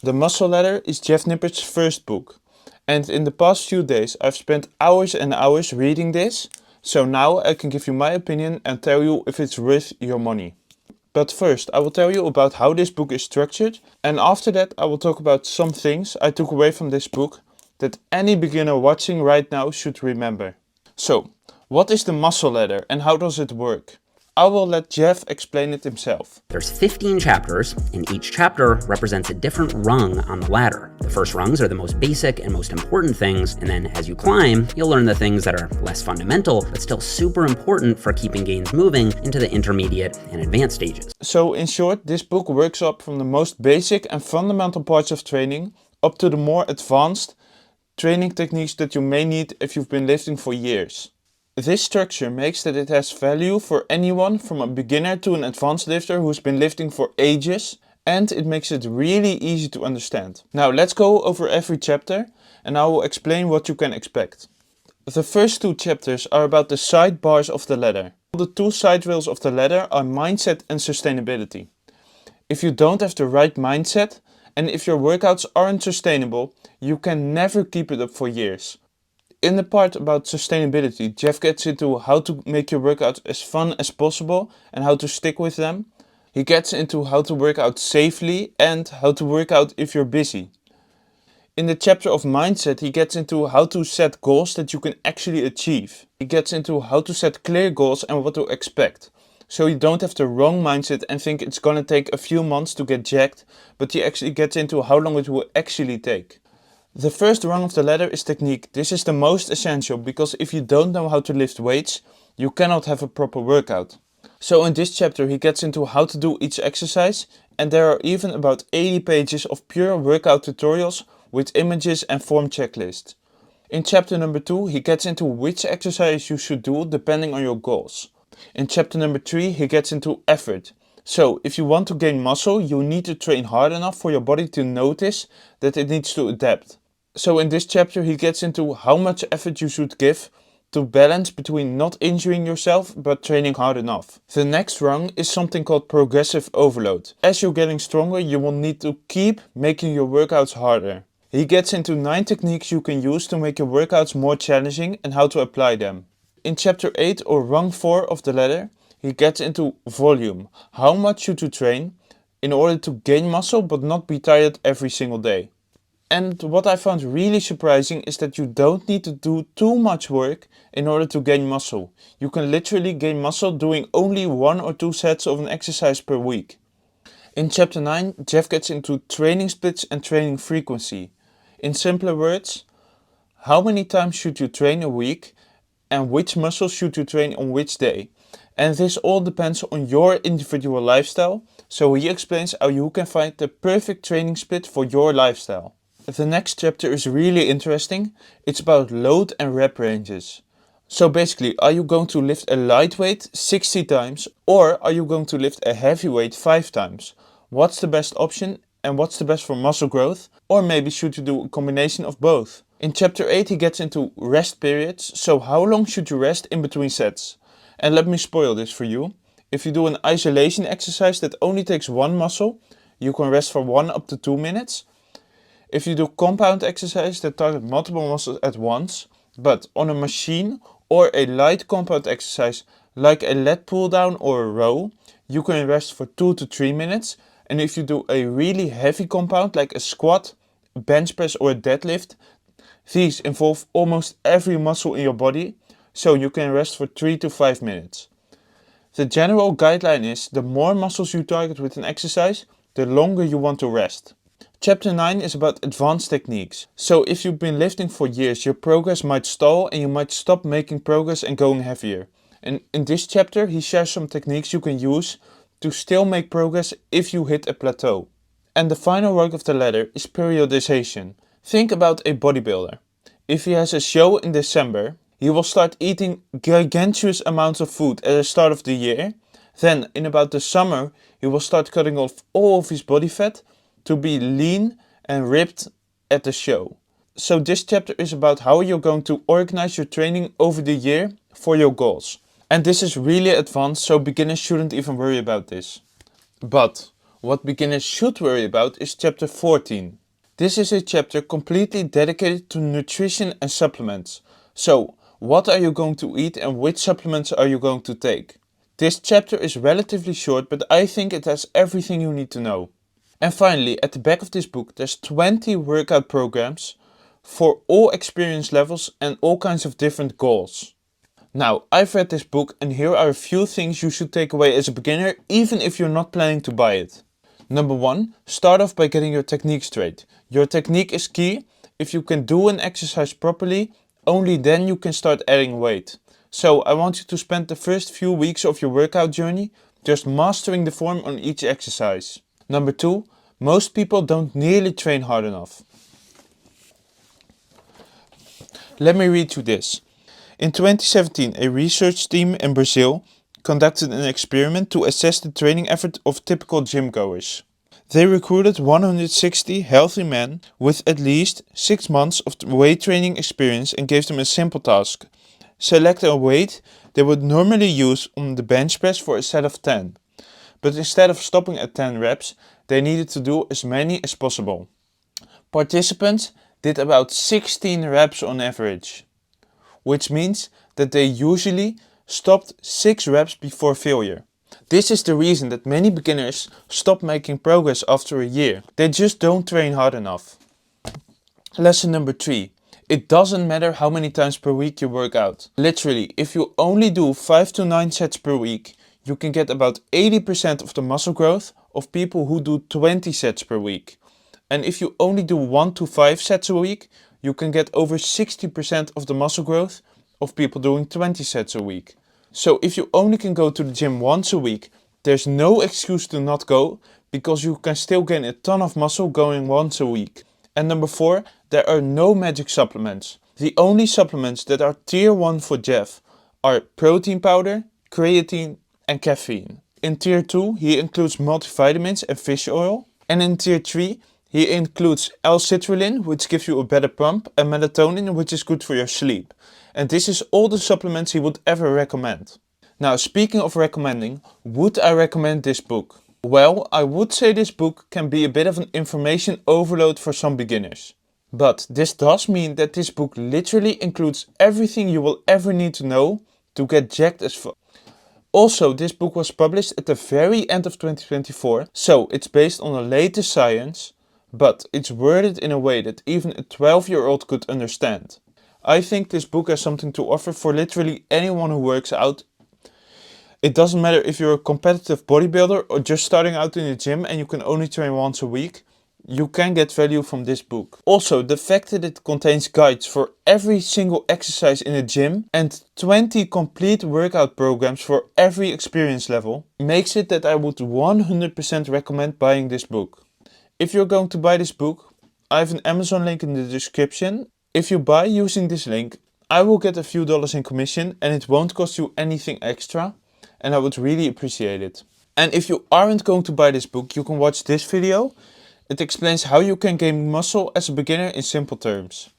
The Muscle Ladder is Jeff Nippard's first book, and in the past few days I've spent hours and hours reading this, so now I can give you my opinion and tell you if it's worth your money. But first I will tell you about how this book is structured, and after that I will talk about some things I took away from this book that any beginner watching right now should remember. So, what is the Muscle Ladder and how does it work? I will let Jeff explain it himself. There's 15 chapters, and each chapter represents a different rung on the ladder. The first rungs are the most basic and most important things, and then as you climb, you'll learn the things that are less fundamental, but still super important for keeping gains moving into the intermediate and advanced stages. So in short, this book works up from the most basic and fundamental parts of training up to the more advanced training techniques that you may need if you've been lifting for years. This structure makes that it has value for anyone from a beginner to an advanced lifter who's been lifting for ages, and it makes it really easy to understand. Now let's go over every chapter and I will explain what you can expect. The first two chapters are about the side bars of the ladder. The two side rails of the ladder are mindset and sustainability. If you don't have the right mindset and if your workouts aren't sustainable, you can never keep it up for years. In the part about sustainability, Jeff gets into how to make your workouts as fun as possible and how to stick with them. He gets into how to work out safely and how to work out if you're busy. In the chapter of mindset, he gets into how to set goals that you can actually achieve. He gets into how to set clear goals and what to expect. So you don't have the wrong mindset and think it's gonna take a few months to get jacked, but he actually gets into how long it will actually take. The first rung of the ladder is technique. This is the most essential because if you don't know how to lift weights, you cannot have a proper workout. So in this chapter he gets into how to do each exercise, and there are even about 80 pages of pure workout tutorials with images and form checklists. In chapter number 2 he gets into which exercise you should do depending on your goals. In chapter number 3 he gets into effort. So if you want to gain muscle, you need to train hard enough for your body to notice that it needs to adapt. So in this chapter he gets into how much effort you should give to balance between not injuring yourself but training hard enough. The next rung is something called progressive overload. As you're getting stronger, you will need to keep making your workouts harder. He gets into 9 techniques you can use to make your workouts more challenging and how to apply them. In chapter 8 or rung 4 of the ladder, he gets into volume. How much should you train in order to gain muscle but not be tired every single day? And what I found really surprising is that you don't need to do too much work in order to gain muscle. You can literally gain muscle doing only 1 or 2 sets of an exercise per week. In chapter 9, Jeff gets into training splits and training frequency. In simpler words, how many times should you train a week and which muscles should you train on which day? And this all depends on your individual lifestyle, so he explains how you can find the perfect training split for your lifestyle. The next chapter is really interesting. It's about load and rep ranges. So basically, are you going to lift a lightweight 60 times or are you going to lift a heavyweight 5 times? What's the best option and what's the best for muscle growth? Or maybe should you do a combination of both? In chapter 8 he gets into rest periods. So how long should you rest in between sets? And let me spoil this for you. If you do an isolation exercise that only takes one muscle, you can rest for 1 up to 2 minutes. If you do compound exercise that target multiple muscles at once, but on a machine or a light compound exercise like a lat pull down or a row, you can rest for 2 to 3 minutes. And if you do a really heavy compound like a squat, bench press or a deadlift, these involve almost every muscle in your body, so you can rest for 3 to 5 minutes. The general guideline is the more muscles you target with an exercise, the longer you want to rest. Chapter 9 is about advanced techniques. So if you've been lifting for years, your progress might stall and you might stop making progress and going heavier. And in this chapter he shares some techniques you can use to still make progress if you hit a plateau. And the final rung of the ladder is periodization. Think about a bodybuilder. If he has a show in December, he will start eating gigantic amounts of food at the start of the year. Then in about the summer he will start cutting off all of his body fat to be lean and ripped at the show. So this chapter is about how you're going to organize your training over the year for your goals. And this is really advanced, so beginners shouldn't even worry about this. But what beginners should worry about is chapter 14. This is a chapter completely dedicated to nutrition and supplements. So, what are you going to eat and which supplements are you going to take? This chapter is relatively short, but I think it has everything you need to know. And finally, at the back of this book, there's 20 workout programs for all experience levels and all kinds of different goals. Now, I've read this book and here are a few things you should take away as a beginner, even if you're not planning to buy it. Number 1, start off by getting your technique straight. Your technique is key. If you can do an exercise properly, only then you can start adding weight. So I want you to spend the first few weeks of your workout journey just mastering the form on each exercise. Number 2, most people don't nearly train hard enough. Let me read you this. In 2017, a research team in Brazil conducted an experiment to assess the training effort of typical gym goers. They recruited 160 healthy men with at least 6 months of weight training experience and gave them a simple task. Select a weight they would normally use on the bench press for a set of 10. But instead of stopping at 10 reps, they needed to do as many as possible. Participants did about 16 reps on average, which means that they usually stopped 6 reps before failure. This is the reason that many beginners stop making progress after a year. They just don't train hard enough. Lesson number 3. It doesn't matter how many times per week you work out. Literally, if you only do 5 to 9 sets per week, you can get about 80% of the muscle growth of people who do 20 sets per week. And if you only do 1 to 5 sets a week, you can get over 60% of the muscle growth of people doing 20 sets a week. So if you only can go to the gym once a week, there's no excuse to not go, because you can still gain a ton of muscle going once a week. And number 4, there are no magic supplements. The only supplements that are tier 1 for Jeff are protein powder, creatine and caffeine. In tier 2, he includes multivitamins and fish oil. And in tier 3, he includes L-citrulline, which gives you a better pump, and melatonin, which is good for your sleep. And this is all the supplements he would ever recommend. Now, speaking of recommending, would I recommend this book? Well, I would say this book can be a bit of an information overload for some beginners. But this does mean that this book literally includes everything you will ever need to know to get jacked as fuck. Also, this book was published at the very end of 2024, so it's based on the latest science, but it's worded in a way that even a 12-year-old could understand. I think this book has something to offer for literally anyone who works out. It doesn't matter if you're a competitive bodybuilder or just starting out in the gym and you can only train once a week, you can get value from this book. Also, the fact that it contains guides for every single exercise in the gym and 20 complete workout programs for every experience level makes it that I would 100% recommend buying this book. If you're going to buy this book, I have an Amazon link in the description. If you buy using this link, I will get a few dollars in commission and it won't cost you anything extra, and I would really appreciate it. And if you aren't going to buy this book, you can watch this video. It explains how you can gain muscle as a beginner in simple terms.